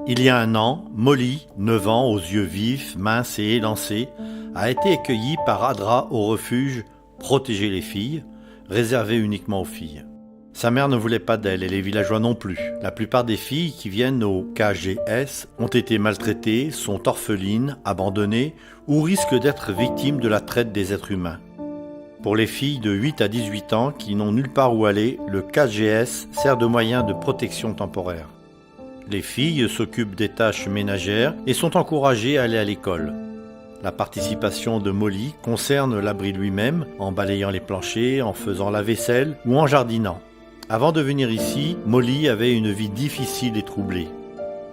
Il y a un an, Molly, 9 ans, aux yeux vifs, minces et élancés, a été accueillie par Adra au refuge « Protéger les filles », réservé uniquement aux filles. Sa mère ne voulait pas d'elle et les villageois non plus. La plupart des filles qui viennent au KGS ont été maltraitées, sont orphelines, abandonnées ou risquent d'être victimes de la traite des êtres humains. Pour les filles de 8 à 18 ans qui n'ont nulle part où aller, le KGS sert de moyen de protection temporaire. Les filles s'occupent des tâches ménagères et sont encouragées à aller à l'école. La participation de Molly concerne l'abri lui-même, en balayant les planchers, en faisant la vaisselle ou en jardinant. Avant de venir ici, Molly avait une vie difficile et troublée.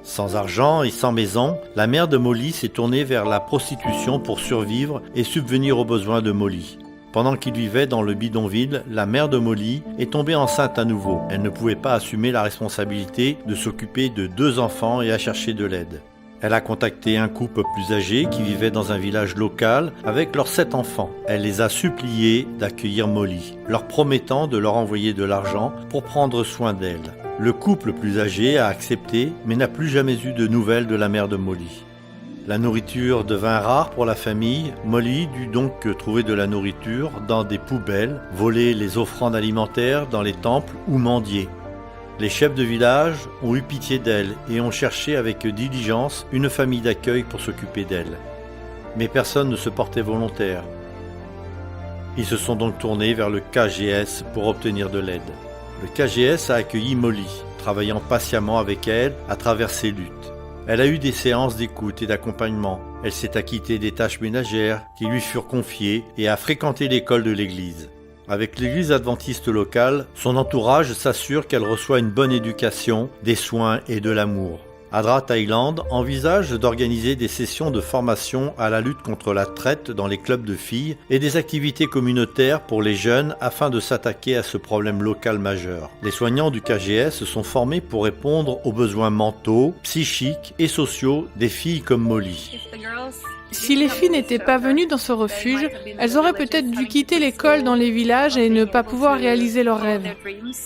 Sans argent et sans maison, la mère de Molly s'est tournée vers la prostitution pour survivre et subvenir aux besoins de Molly. Pendant qu'il vivait dans le bidonville, la mère de Molly est tombée enceinte à nouveau. Elle ne pouvait pas assumer la responsabilité de s'occuper de 2 enfants et à chercher de l'aide. Elle a contacté un couple plus âgé qui vivait dans un village local avec leurs 7 enfants. Elle les a suppliés d'accueillir Molly, leur promettant de leur envoyer de l'argent pour prendre soin d'elle. Le couple plus âgé a accepté, mais n'a plus jamais eu de nouvelles de la mère de Molly. La nourriture devint rare pour la famille. Molly dut donc trouver de la nourriture dans des poubelles, voler les offrandes alimentaires dans les temples ou mendier. Les chefs de village ont eu pitié d'elle et ont cherché avec diligence une famille d'accueil pour s'occuper d'elle. Mais personne ne se portait volontaire. Ils se sont donc tournés vers le KGS pour obtenir de l'aide. Le KGS a accueilli Molly, travaillant patiemment avec elle à travers ses luttes. Elle a eu des séances d'écoute et d'accompagnement. Elle s'est acquittée des tâches ménagères qui lui furent confiées et a fréquenté l'école de l'église. Avec l'église adventiste locale, son entourage s'assure qu'elle reçoit une bonne éducation, des soins et de l'amour. Adra Thaïlande envisage d'organiser des sessions de formation à la lutte contre la traite dans les clubs de filles et des activités communautaires pour les jeunes afin de s'attaquer à ce problème local majeur. Les soignants du KGS sont formés pour répondre aux besoins mentaux, psychiques et sociaux des filles comme Molly. Si les filles n'étaient pas venues dans ce refuge, elles auraient peut-être dû quitter l'école dans les villages et ne pas pouvoir réaliser leurs rêves.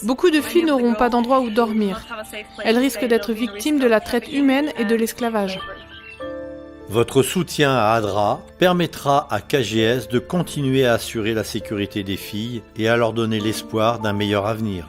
Beaucoup de filles n'auront pas d'endroit où dormir. Elles risquent d'être victimes de la traite humaine et de l'esclavage. Votre soutien à Adra permettra à KGS de continuer à assurer la sécurité des filles et à leur donner l'espoir d'un meilleur avenir.